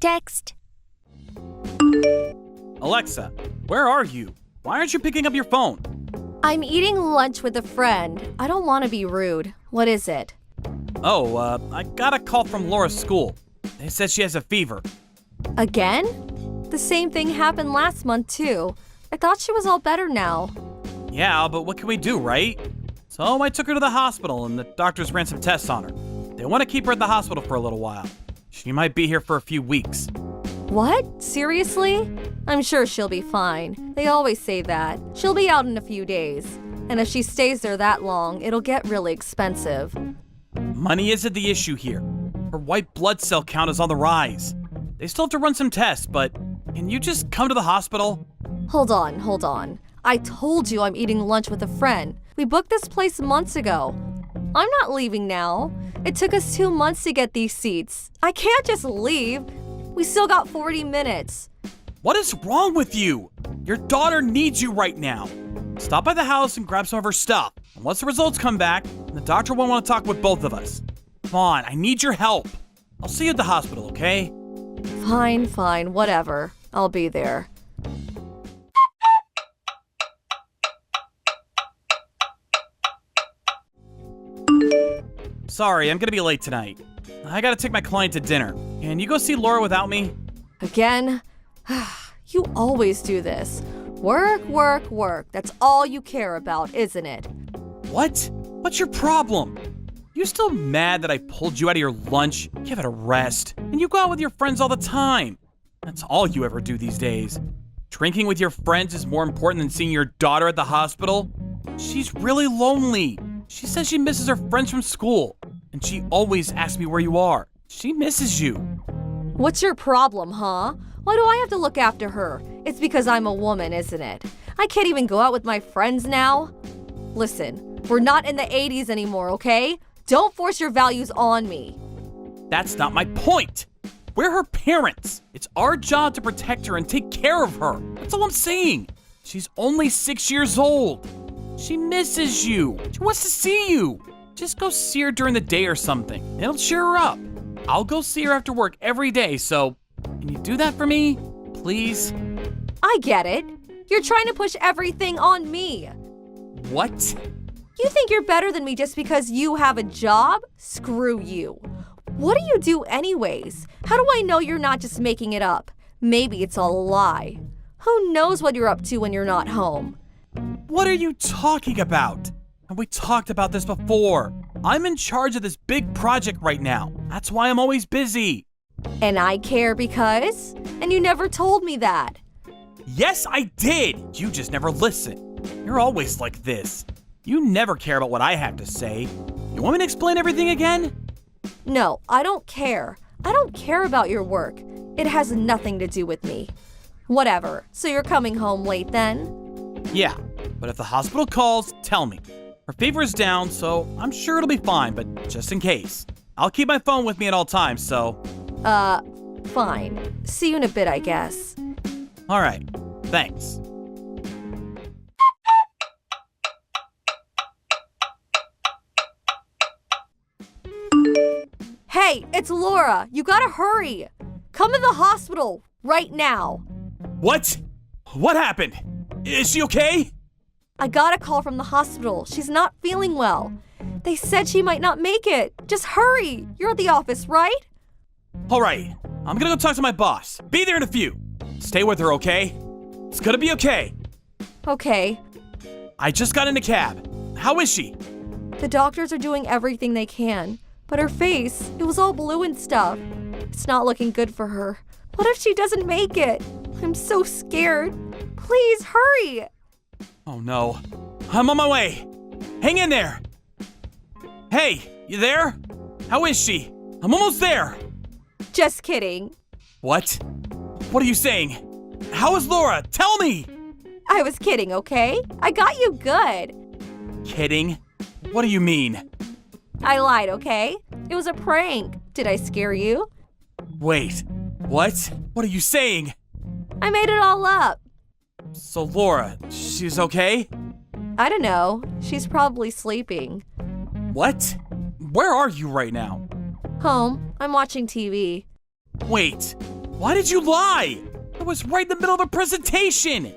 Text. Alexa, where are you? Why aren't you picking up your phone? I'm eating lunch with a friend. I don't want to be rude. What is it? Oh, I got a call from Laura's school. They said she has a fever. Again? The same thing happened last month, too. I thought she was all better now. Yeah, but what can we do, right? So I took her to the hospital and the doctors ran some tests on her. They want to keep her at the hospital for a little while. She might be here for a few weeks. What? Seriously? I'm sure she'll be fine. They always say that. She'll be out in a few days. And if she stays there that long, it'll get really expensive. Money isn't the issue here. Her white blood cell count is on the rise. They still have to run some tests, but can you just come to the hospital? Hold on. I told you I'm eating lunch with a friend. We booked this place months ago. I'm not leaving now. It took us 2 months to get these seats. I can't just leave. We still got 40 minutes. What is wrong with you? Your daughter needs you right now. Stop by the house and grab some of her stuff. And once the results come back, the doctor won't want to talk with both of us. Come on, I need your help. I'll see you at the hospital, okay? Fine, whatever. I'll be there. Sorry, I'm gonna be late tonight. I gotta take my client to dinner. Can you go see Laura without me? Again? You always do this. Work. That's all you care about, isn't it? What? What's your problem? You still mad that I pulled you out of your lunch? Give it a rest. And you go out with your friends all the time. That's all you ever do these days. Drinking with your friends is more important than seeing your daughter at the hospital? She's really lonely. She says she misses her friends from school. And she always asks me where you are. She misses you. What's your problem, huh? Why do I have to look after her? It's because I'm a woman, isn't it? I can't even go out with my friends now. Listen, we're not in the 80s anymore, okay? Don't force your values on me. That's not my point. We're her parents. It's our job to protect her and take care of her. That's all I'm saying. She's only 6 years old. She misses you. She wants to see you. Just go see her during the day or something. It'll cheer her up. I'll go see her after work every day, so can you do that for me? Please? I get it. You're trying to push everything on me. What? You think you're better than me just because you have a job? Screw you. What do you do anyways? How do I know you're not just making it up? Maybe it's all a lie. Who knows what you're up to when you're not home? What are you talking about? And we talked about this before. I'm in charge of this big project right now. That's why I'm always busy. And I care because? And you never told me that. Yes, I did. You just never listen. You're always like this. You never care about what I have to say. You want me to explain everything again? No, I don't care. I don't care about your work. It has nothing to do with me. Whatever. So you're coming home late then? Yeah, but if the hospital calls, tell me. Her fever is down, so I'm sure it'll be fine, but just in case. I'll keep my phone with me at all times, so... Fine. See you in a bit, I guess. All right, thanks. Hey, it's Laura. You gotta hurry. Come to the hospital right now. What? What happened? Is she okay? I got a call from the hospital. She's not feeling well. They said she might not make it. Just hurry. You're at the office, right? All right, I'm gonna go talk to my boss. Be there in a few. Stay with her, okay? It's gonna be okay. Okay. I just got in a cab. How is she? The doctors are doing everything they can. But her face, it was all blue and stuff. It's not looking good for her. What if she doesn't make it? I'm so scared. Please hurry. Oh no. I'm on my way. Hang in there. Hey, you there? How is she? I'm almost there. Just kidding. What? What are you saying? How is Laura? Tell me! I was kidding, okay? I got you good. Kidding? What do you mean? I lied, okay? It was a prank. Did I scare you? Wait, what? What are you saying? I made it all up. So Laura, she's okay? I don't know. She's probably sleeping. What? Where are you right now? Home. I'm watching TV. Wait, Why did you lie? I was right in the middle of a presentation.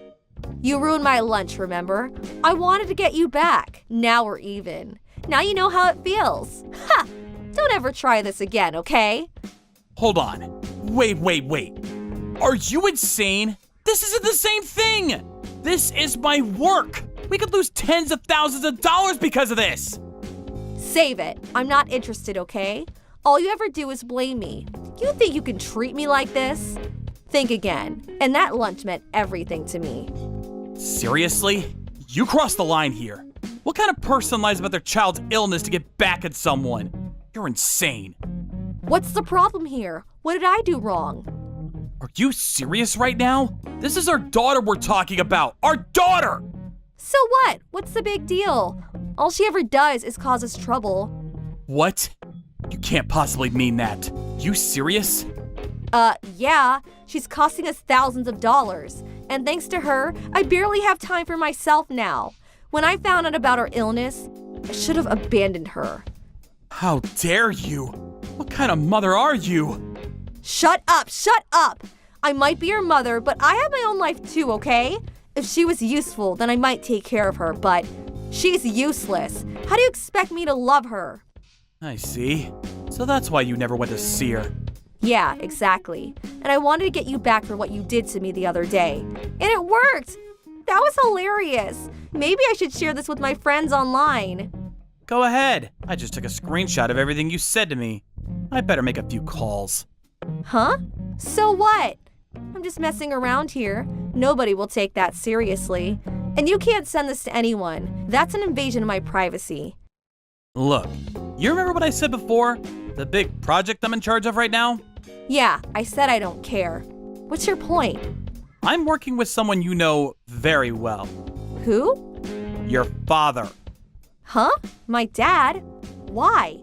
You ruined my lunch, remember? I wanted to get you back. Now we're even. Now you know how it feels. Ha! Don't ever try this again, okay? Hold on. Wait. Are you insane? This isn't the same thing. This is my work. We could lose tens of thousands of dollars because of this. Save it. I'm not interested, okay? All you ever do is blame me. You think you can treat me like this? Think again. And that lunch meant everything to me. Seriously? You crossed the line here. What kind of person lies about their child's illness to get back at someone? You're insane. What's the problem here? What did I do wrong? Are you serious right now? This is our daughter we're talking about. Our daughter! So what? What's the big deal? All she ever does is cause us trouble. What? You can't possibly mean that. You serious? Yeah. She's costing us thousands of dollars. And thanks to her, I barely have time for myself now. When I found out about her illness, I should have abandoned her. How dare you? What kind of mother are you? Shut up! I might be her mother, but I have my own life too, okay? If she was useful, then I might take care of her, but she's useless. How do you expect me to love her? I see. So that's why you never went to see her. Yeah, exactly. And I wanted to get you back for what you did to me the other day. And it worked! That was hilarious. Maybe I should share this with my friends online. Go ahead. I just took a screenshot of everything you said to me. I better make a few calls. Huh? So what? I'm just messing around here. Nobody will take that seriously. And you can't send this to anyone. That's an invasion of my privacy. Look, you remember what I said before? The big project I'm in charge of right now? Yeah, I said I don't care. What's your point? I'm working with someone you know very well. Who? Your father. Huh? My dad? Why?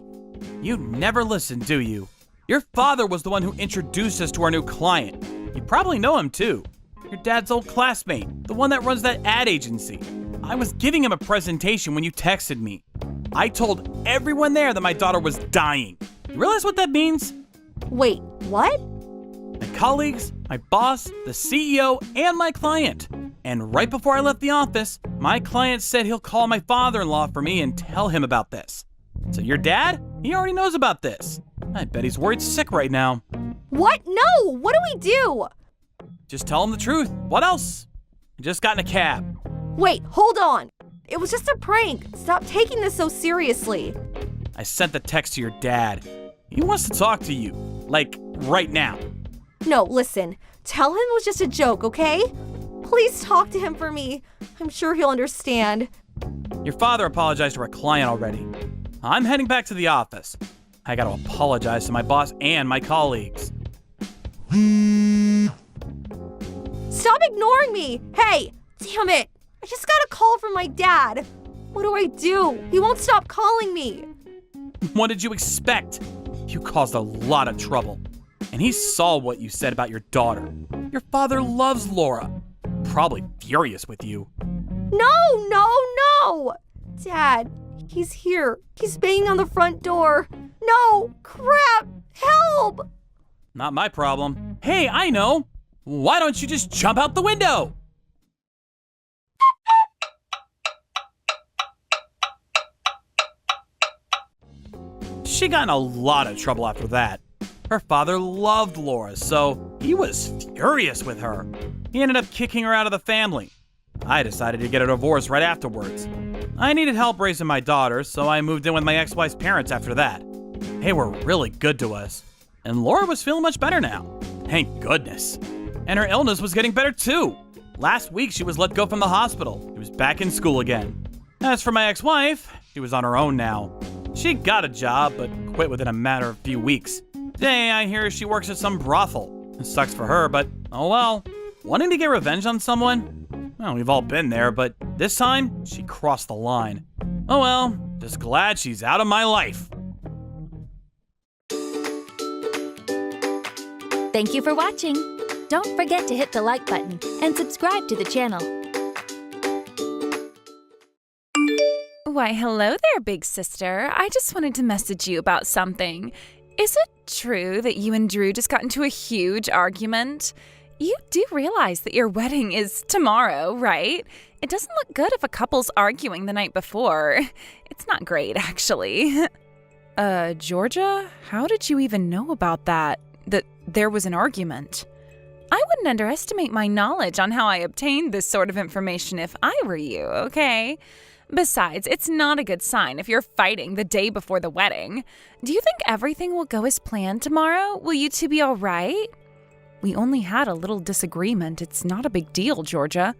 You never listen, do you? Your father was the one who introduced us to our new client. You probably know him too. Your dad's old classmate, the one that runs that ad agency. I was giving him a presentation when you texted me. I told everyone there that my daughter was dying. You realize what that means? Wait, what? My colleagues, my boss, the CEO, and my client. And right before I left the office, my client said he'll call my father-in-law for me and tell him about this. So your dad? He already knows about this. I bet he's worried sick right now. What? No! What do we do? Just tell him the truth. What else? I just got in a cab. Wait, hold on. It was just a prank. Stop taking this so seriously. I sent the text to your dad. He wants to talk to you. Like, right now. No, listen. Tell him it was just a joke, okay? Please talk to him for me. I'm sure he'll understand. Your father apologized to our client already. I'm heading back to the office. I gotta apologize to my boss and my colleagues. Stop ignoring me! Hey! Damn it! I just got a call from my dad. What do I do? He won't stop calling me. What did you expect? You caused a lot of trouble. And he saw what you said about your daughter. Your father loves Laura. Probably furious with you. No! Dad, he's here. He's banging on the front door. No! Crap! Help! Not my problem. Hey, I know. Why don't you just jump out the window? She got in a lot of trouble after that. Her father loved Laura, so he was furious with her. He ended up kicking her out of the family. I decided to get a divorce right afterwards. I needed help raising my daughter, so I moved in with my ex-wife's parents after that. They were really good to us. And Laura was feeling much better now. Thank goodness. And her illness was getting better too. Last week, she was let go from the hospital. She was back in school again. As for my ex-wife, she was on her own now. She got a job, but quit within a matter of a few weeks. Today, I hear she works at some brothel. It sucks for her, but oh well. Wanting to get revenge on someone? Well, we've all been there, but this time, she crossed the line. Oh well, just glad she's out of my life. Thank you for watching. Don't forget to hit the like button and subscribe to the channel. Why, hello there, big sister. I just wanted to message you about something. Is it true that you and Drew just got into a huge argument? You do realize that your wedding is tomorrow, right? It doesn't look good if a couple's arguing the night before. It's not great, actually. Georgia, how did you even know about that? That there was an argument? I wouldn't underestimate my knowledge on how I obtained this sort of information if I were you, okay? Besides, it's not a good sign if you're fighting the day before the wedding. Do you think everything will go as planned tomorrow? Will you two be all right? We only had a little disagreement. It's not a big deal, Georgia.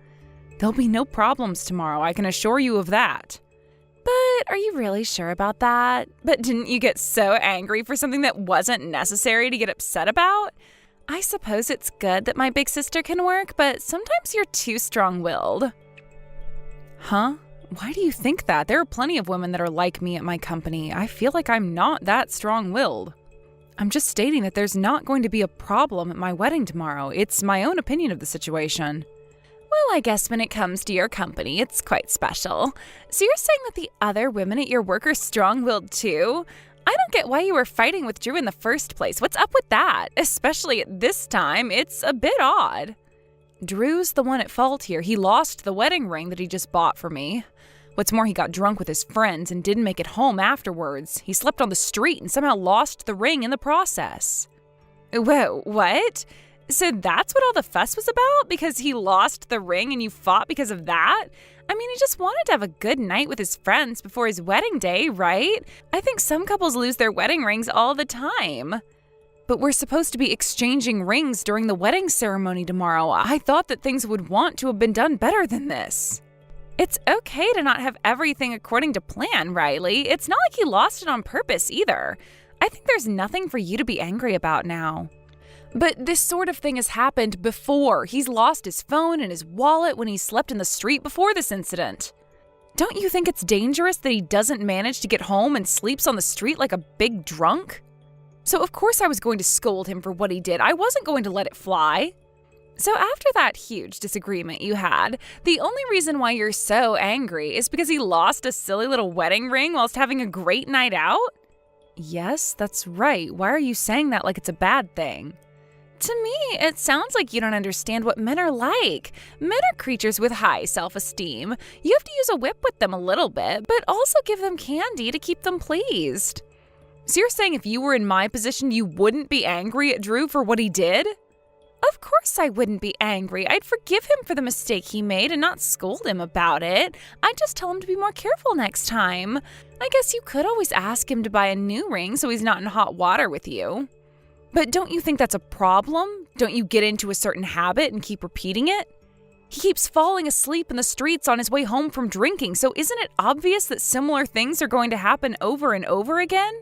There'll be no problems tomorrow, I can assure you of that. But are you really sure about that? But didn't you get so angry for something that wasn't necessary to get upset about? I suppose it's good that my big sister can work, but sometimes you're too strong-willed. Huh? Why do you think that? There are plenty of women that are like me at my company. I feel like I'm not that strong-willed. I'm just stating that there's not going to be a problem at my wedding tomorrow. It's my own opinion of the situation. Well, I guess when it comes to your company, it's quite special. So you're saying that the other women at your work are strong-willed too? I don't get why you were fighting with Drew in the first place. What's up with that? Especially at this time, it's a bit odd. Drew's the one at fault here. He lost the wedding ring that he just bought for me. What's more, he got drunk with his friends and didn't make it home afterwards. He slept on the street and somehow lost the ring in the process. Whoa, what? So that's what all the fuss was about? Because he lost the ring and you fought because of that? I mean, he just wanted to have a good night with his friends before his wedding day, right? I think some couples lose their wedding rings all the time. But we're supposed to be exchanging rings during the wedding ceremony tomorrow. I thought that things would want to have been done better than this. It's okay to not have everything according to plan, Riley. It's not like he lost it on purpose either. I think there's nothing for you to be angry about now. But this sort of thing has happened before. He's lost his phone and his wallet when he slept in the street before this incident. Don't you think it's dangerous that he doesn't manage to get home and sleeps on the street like a big drunk? So of course I was going to scold him for what he did. I wasn't going to let it fly. So after that huge disagreement you had, the only reason why you're so angry is because he lost a silly little wedding ring whilst having a great night out? Yes, that's right. Why are you saying that like it's a bad thing? To me, it sounds like you don't understand what men are like. Men are creatures with high self-esteem. You have to use a whip with them a little bit, but also give them candy to keep them pleased. So you're saying if you were in my position, you wouldn't be angry at Drew for what he did? Of course I wouldn't be angry. I'd forgive him for the mistake he made and not scold him about it. I'd just tell him to be more careful next time. I guess you could always ask him to buy a new ring so he's not in hot water with you. But don't you think that's a problem? Don't you get into a certain habit and keep repeating it? He keeps falling asleep in the streets on his way home from drinking, so isn't it obvious that similar things are going to happen over and over again?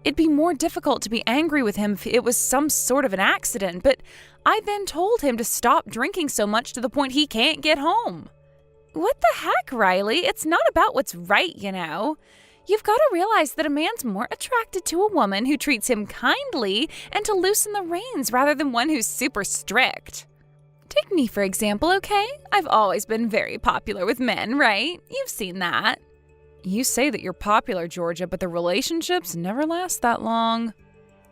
It'd be more difficult to be angry with him if it was some sort of an accident, but I then told him to stop drinking so much to the point he can't get home. What the heck, Riley? It's not about what's right, you know. You've got to realize that a man's more attracted to a woman who treats him kindly and to loosen the reins rather than one who's super strict. Take me, for example, okay? I've always been very popular with men, right? You've seen that. You say that you're popular, Georgia, but the relationships never last that long.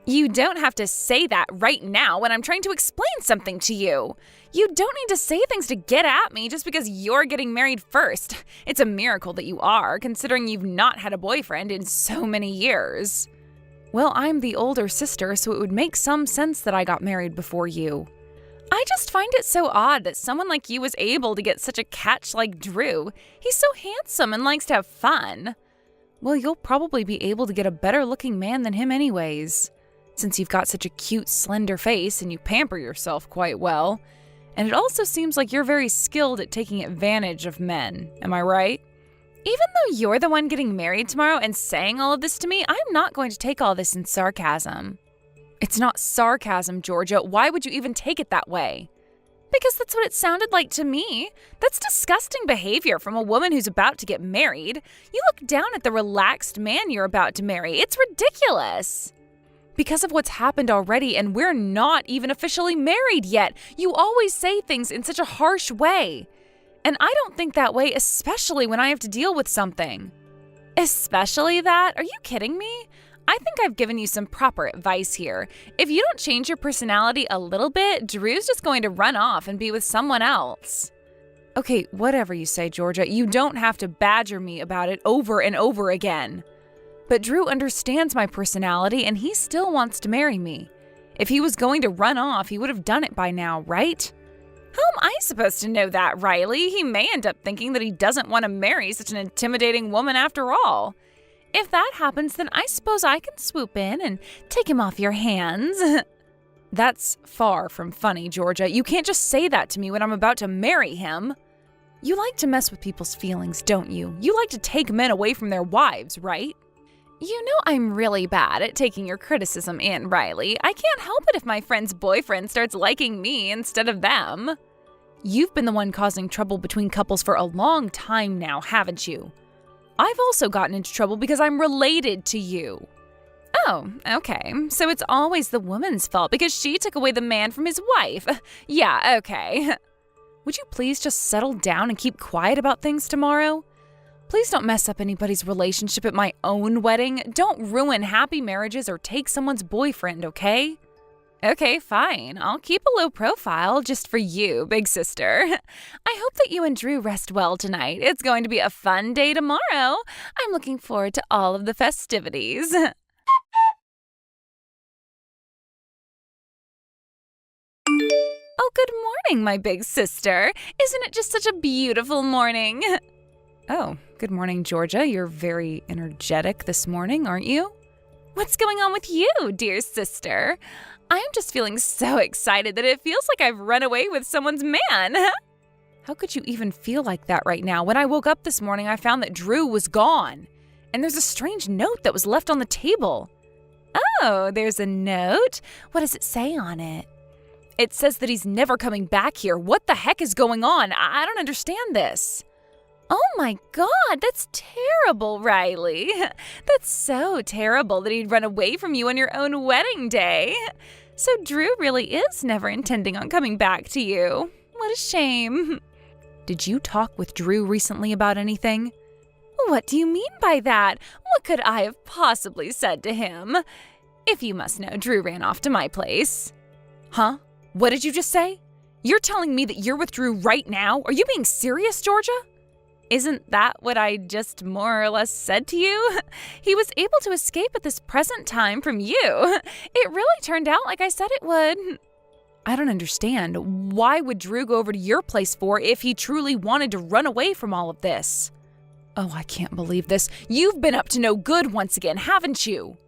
You don't have to say that right now when I'm trying to explain something to you. You don't need to say things to get at me just because you're getting married first. It's a miracle that you are, considering you've not had a boyfriend in so many years. Well, I'm the older sister, so it would make some sense that I got married before you. I just find it so odd that someone like you was able to get such a catch like Drew. He's so handsome and likes to have fun. Well, you'll probably be able to get a better looking man than him anyways, since you've got such a cute, slender face and you pamper yourself quite well. And it also seems like you're very skilled at taking advantage of men. Am I right? Even though you're the one getting married tomorrow and saying all of this to me, I'm not going to take all this in sarcasm. It's not sarcasm, Georgia. Why would you even take it that way? Because that's what it sounded like to me. That's disgusting behavior from a woman who's about to get married. You look down at the relaxed man you're about to marry. It's ridiculous. Because of what's happened already, and we're not even officially married yet. You always say things in such a harsh way. And I don't think that way, especially when I have to deal with something. Especially that? Are you kidding me? I think I've given you some proper advice here. If you don't change your personality a little bit, Drew's just going to run off and be with someone else. Okay, whatever you say, Georgia. You don't have to badger me about it over and over again. But Drew understands my personality and he still wants to marry me. If he was going to run off, he would have done it by now, right? How am I supposed to know that, Riley? He may end up thinking that he doesn't want to marry such an intimidating woman after all. If that happens, then I suppose I can swoop in and take him off your hands. That's far from funny, Georgia. You can't just say that to me when I'm about to marry him. You like to mess with people's feelings, don't you? You like to take men away from their wives, right? You know I'm really bad at taking your criticism in, Riley. I can't help it if my friend's boyfriend starts liking me instead of them. You've been the one causing trouble between couples for a long time now, haven't you? I've also gotten into trouble because I'm related to you. Oh, okay. So it's always the woman's fault because she took away the man from his wife. Yeah, okay. Would you please just settle down and keep quiet about things tomorrow? Please don't mess up anybody's relationship at my own wedding. Don't ruin happy marriages or take someone's boyfriend, okay? Okay, fine. I'll keep a low profile just for you, big sister. I hope that you and Drew rest well tonight. It's going to be a fun day tomorrow. I'm looking forward to all of the festivities. Oh, good morning, my big sister. Isn't it just such a beautiful morning? Oh, good morning, Georgia. You're very energetic this morning, aren't you? What's going on with you, dear sister? I'm just feeling so excited that it feels like I've run away with someone's man. How could you even feel like that right now? When I woke up this morning, I found that Drew was gone. And there's a strange note that was left on the table. Oh, there's a note? What does it say on it? It says that he's never coming back here. What the heck is going on? I don't understand this. Oh my God, that's terrible, Riley. That's so terrible that he'd run away from you on your own wedding day. So Drew really is never intending on coming back to you. What a shame. Did you talk with Drew recently about anything? What do you mean by that? What could I have possibly said to him? If you must know, Drew ran off to my place. Huh? What did you just say? You're telling me that you're with Drew right now? Are you being serious, Georgia? Isn't that what I just more or less said to you? He was able to escape at this present time from you. It really turned out like I said it would. I don't understand. Why would Drew go over to your place for if he truly wanted to run away from all of this? Oh, I can't believe this. You've been up to no good once again, haven't you?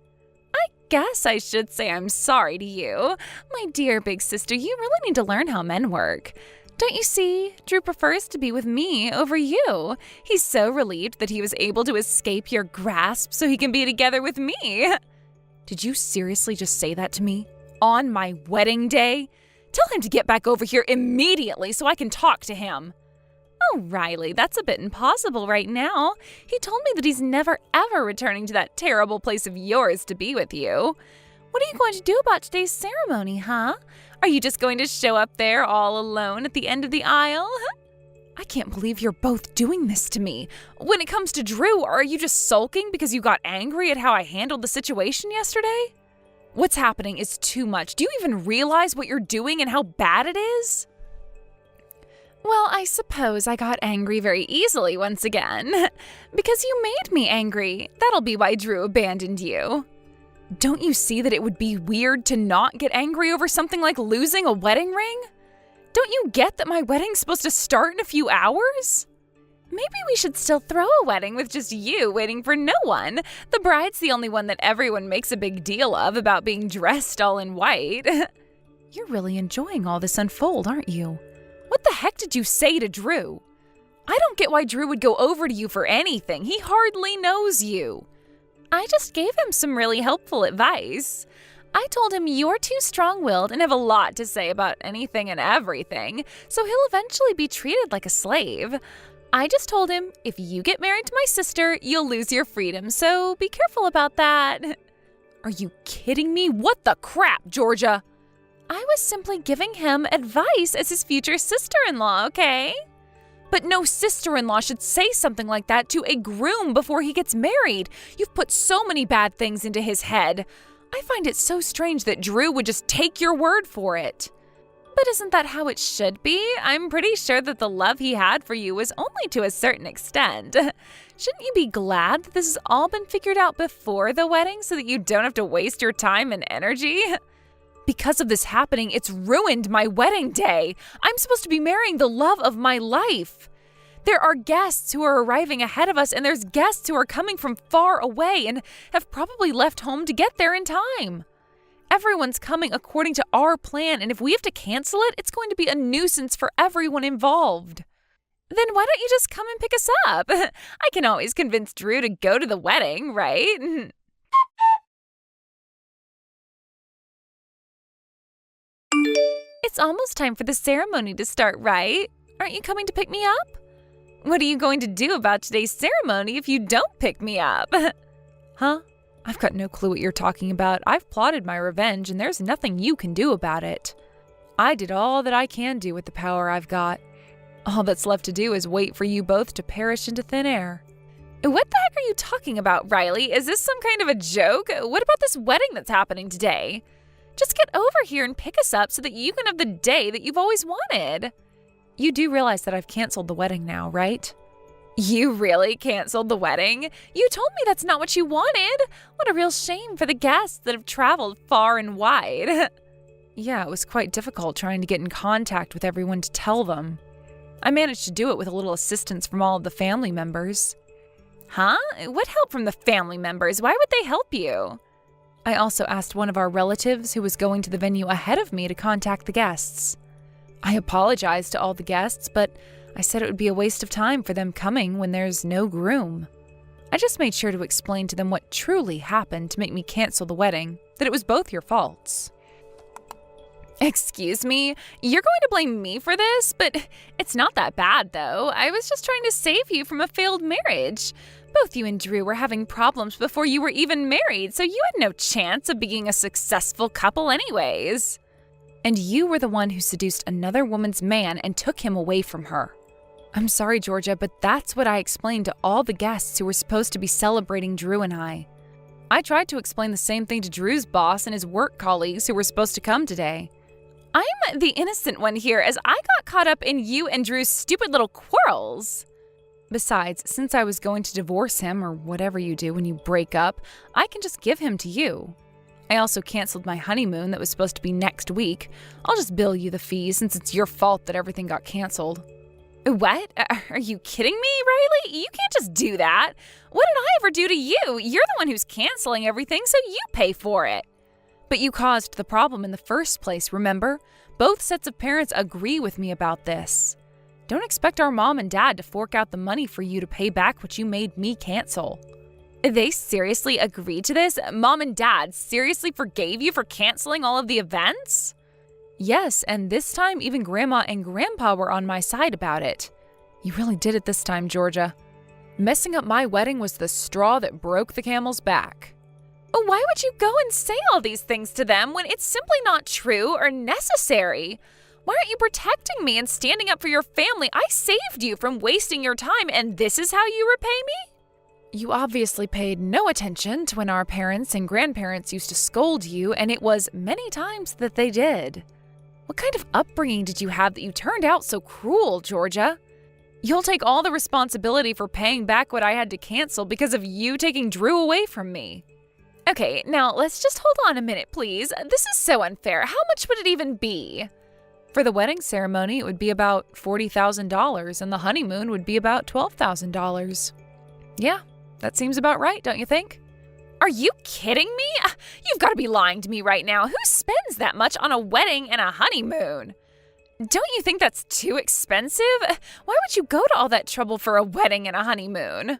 I guess I should say I'm sorry to you. My dear big sister, you really need to learn how men work. Don't you see? Drew prefers to be with me over you. He's so relieved that he was able to escape your grasp so he can be together with me. Did you seriously just say that to me? On my wedding day? Tell him to get back over here immediately so I can talk to him. Oh, Riley, that's a bit impossible right now. He told me that he's never ever returning to that terrible place of yours to be with you. What are you going to do about today's ceremony, huh? Are you just going to show up there all alone at the end of the aisle? I can't believe you're both doing this to me. When it comes to Drew, are you just sulking because you got angry at how I handled the situation yesterday? What's happening is too much. Do you even realize what you're doing and how bad it is? Well, I suppose I got angry very easily once again. Because you made me angry. That'll be why Drew abandoned you. Don't you see that it would be weird to not get angry over something like losing a wedding ring? Don't you get that my wedding's supposed to start in a few hours? Maybe we should still throw a wedding with just you waiting for no one. The bride's the only one that everyone makes a big deal of about being dressed all in white. You're really enjoying all this unfold, aren't you? What the heck did you say to Drew? I don't get why Drew would go over to you for anything. He hardly knows you. I just gave him some really helpful advice. I told him you're too strong-willed and have a lot to say about anything and everything, so he'll eventually be treated like a slave. I just told him, if you get married to my sister, you'll lose your freedom, so be careful about that. Are you kidding me? What the crap, Georgia? I was simply giving him advice as his future sister-in-law, okay? But no sister-in-law should say something like that to a groom before he gets married. You've put so many bad things into his head. I find it so strange that Drew would just take your word for it. But isn't that how it should be? I'm pretty sure that the love he had for you was only to a certain extent. Shouldn't you be glad that this has all been figured out before the wedding so that you don't have to waste your time and energy? Because of this happening, it's ruined my wedding day. I'm supposed to be marrying the love of my life. There are guests who are arriving ahead of us, and there's guests who are coming from far away and have probably left home to get there in time. Everyone's coming according to our plan, and if we have to cancel it, it's going to be a nuisance for everyone involved. Then why don't you just come and pick us up? I can always convince Drew to go to the wedding, right? It's almost time for the ceremony to start, right? Aren't you coming to pick me up? What are you going to do about today's ceremony if you don't pick me up? Huh? I've got no clue what you're talking about. I've plotted my revenge, and there's nothing you can do about it. I did all that I can do with the power I've got. All that's left to do is wait for you both to perish into thin air. What the heck are you talking about, Riley? Is this some kind of a joke? What about this wedding that's happening today? Just get over here and pick us up so that you can have the day that you've always wanted. You do realize that I've canceled the wedding now, right? You really canceled the wedding? You told me that's not what you wanted. What a real shame for the guests that have traveled far and wide. Yeah, it was quite difficult trying to get in contact with everyone to tell them. I managed to do it with a little assistance from all of the family members. Huh? What help from the family members? Why would they help you? I also asked one of our relatives who was going to the venue ahead of me to contact the guests. I apologized to all the guests, but I said it would be a waste of time for them coming when there's no groom. I just made sure to explain to them what truly happened to make me cancel the wedding, that it was both your faults. Excuse me? You're going to blame me for this? But it's not that bad, though. I was just trying to save you from a failed marriage. Both you and Drew were having problems before you were even married, so you had no chance of being a successful couple anyways. And you were the one who seduced another woman's man and took him away from her. I'm sorry, Georgia, but that's what I explained to all the guests who were supposed to be celebrating Drew and I. I tried to explain the same thing to Drew's boss and his work colleagues who were supposed to come today. I'm the innocent one here, as I got caught up in you and Drew's stupid little quarrels. Besides, since I was going to divorce him, or whatever you do when you break up, I can just give him to you. I also canceled my honeymoon that was supposed to be next week. I'll just bill you the fees since it's your fault that everything got canceled. What? Are you kidding me, Riley? You can't just do that. What did I ever do to you? You're the one who's canceling everything, so you pay for it. But you caused the problem in the first place, remember? Both sets of parents agree with me about this. Don't expect our mom and dad to fork out the money for you to pay back what you made me cancel. They seriously agreed to this? Mom and dad seriously forgave you for canceling all of the events? Yes, and this time even Grandma and Grandpa were on my side about it. You really did it this time, Georgia. Messing up my wedding was the straw that broke the camel's back. Why would you go and say all these things to them when it's simply not true or necessary? Why aren't you protecting me and standing up for your family? I saved you from wasting your time, and this is how you repay me? You obviously paid no attention to when our parents and grandparents used to scold you, and it was many times that they did. What kind of upbringing did you have that you turned out so cruel, Georgia? You'll take all the responsibility for paying back what I had to cancel because of you taking Drew away from me. Okay, now let's just hold on a minute, please. This is so unfair. How much would it even be? For the wedding ceremony, it would be about $40,000, and the honeymoon would be about $12,000. Yeah, that seems about right, don't you think? Are you kidding me? You've got to be lying to me right now. Who spends that much on a wedding and a honeymoon? Don't you think that's too expensive? Why would you go to all that trouble for a wedding and a honeymoon?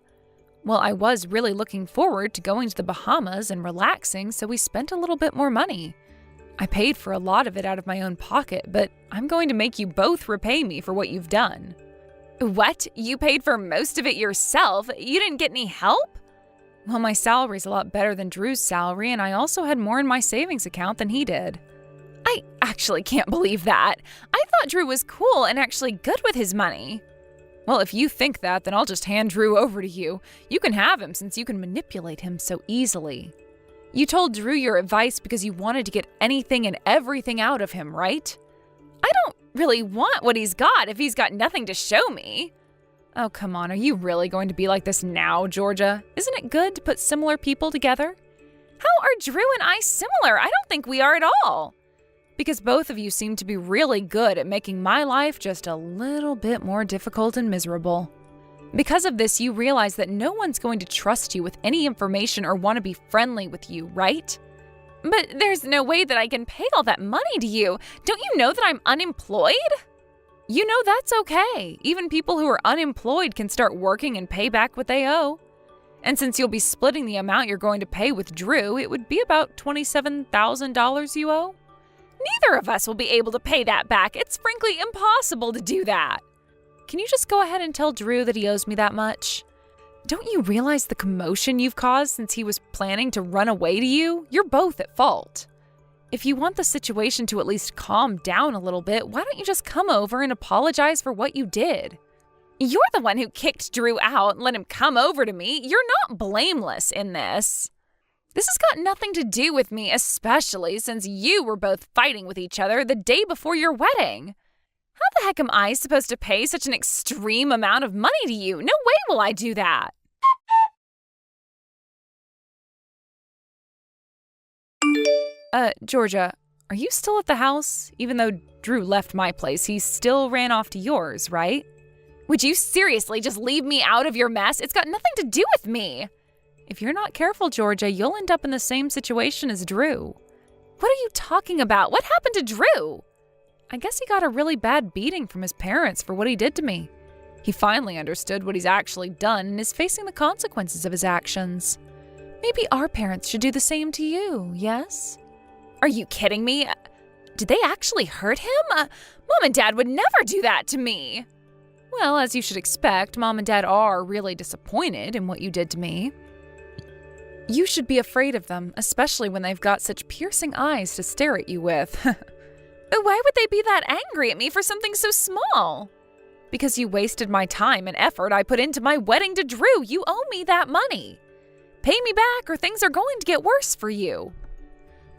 Well, I was really looking forward to going to the Bahamas and relaxing, so we spent a little bit more money. I paid for a lot of it out of my own pocket, but I'm going to make you both repay me for what you've done. What? You paid for most of it yourself? You didn't get any help? Well, my salary's a lot better than Drew's salary, and I also had more in my savings account than he did. I actually can't believe that. I thought Drew was cool and actually good with his money. Well, if you think that, then I'll just hand Drew over to you. You can have him since you can manipulate him so easily. You told Drew your advice because you wanted to get anything and everything out of him, right? I don't really want what he's got if he's got nothing to show me. Oh, come on, are you really going to be like this now, Georgia? Isn't it good to put similar people together? How are Drew and I similar? I don't think we are at all. Because both of you seem to be really good at making my life just a little bit more difficult and miserable. Because of this, you realize that no one's going to trust you with any information or want to be friendly with you, right? But there's no way that I can pay all that money to you. Don't you know that I'm unemployed? You know that's okay. Even people who are unemployed can start working and pay back what they owe. And since you'll be splitting the amount you're going to pay with Drew, it would be about $27,000 you owe. Neither of us will be able to pay that back. It's frankly impossible to do that. Can you just go ahead and tell Drew that he owes me that much? Don't you realize the commotion you've caused since he was planning to run away to you? You're both at fault. If you want the situation to at least calm down a little bit, why don't you just come over and apologize for what you did? You're the one who kicked Drew out and let him come over to me. You're not blameless in this. This has got nothing to do with me, especially since you were both fighting with each other the day before your wedding. How the heck am I supposed to pay such an extreme amount of money to you? No way will I do that. Georgia, are you still at the house? Even though Drew left my place, he still ran off to yours, right? Would you seriously just leave me out of your mess? It's got nothing to do with me. If you're not careful, Georgia, you'll end up in the same situation as Drew. What are you talking about? What happened to Drew? I guess he got a really bad beating from his parents for what he did to me. He finally understood what he's actually done and is facing the consequences of his actions. Maybe our parents should do the same to you, yes? Are you kidding me? Did they actually hurt him? Mom and Dad would never do that to me. Well, as you should expect, Mom and Dad are really disappointed in what you did to me. You should be afraid of them, especially when they've got such piercing eyes to stare at you with. Why would they be that angry at me for something so small? Because you wasted my time and effort I put into my wedding to Drew. You owe me that money. Pay me back or things are going to get worse for you.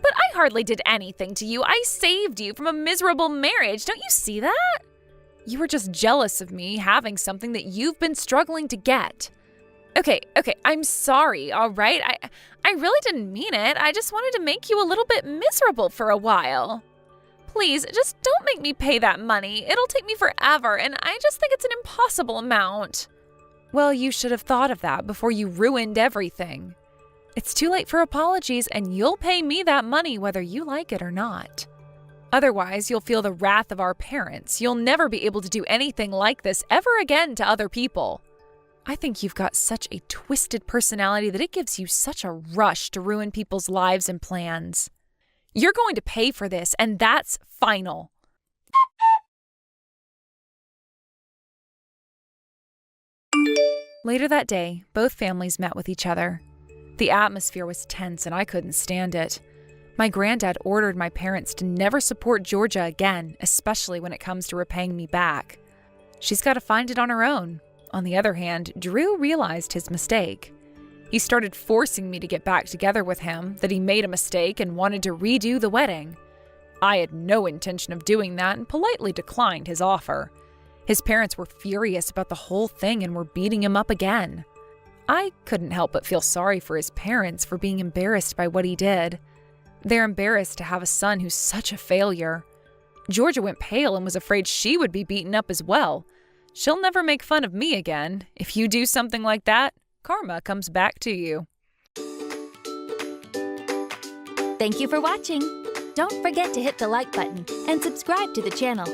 But I hardly did anything to you. I saved you from a miserable marriage. Don't you see that? You were just jealous of me having something that you've been struggling to get. Okay, I'm sorry, all right? I really didn't mean it. I just wanted to make you a little bit miserable for a while. Please, just don't make me pay that money. It'll take me forever, and I just think it's an impossible amount. Well, you should have thought of that before you ruined everything. It's too late for apologies, and you'll pay me that money whether you like it or not. Otherwise, you'll feel the wrath of our parents. You'll never be able to do anything like this ever again to other people. I think you've got such a twisted personality that it gives you such a rush to ruin people's lives and plans. You're going to pay for this, and that's final. Later that day, both families met with each other. The atmosphere was tense, and I couldn't stand it. My granddad ordered my parents to never support Georgia again, especially when it comes to repaying me back. She's got to find it on her own. On the other hand, Drew realized his mistake. He started forcing me to get back together with him, that he made a mistake and wanted to redo the wedding. I had no intention of doing that and politely declined his offer. His parents were furious about the whole thing and were beating him up again. I couldn't help but feel sorry for his parents for being embarrassed by what he did. They're embarrassed to have a son who's such a failure. Georgia went pale and was afraid she would be beaten up as well. She'll never make fun of me again. If you do something like that, karma comes back to you. Thank you for watching. Don't forget to hit the like button and subscribe to the channel.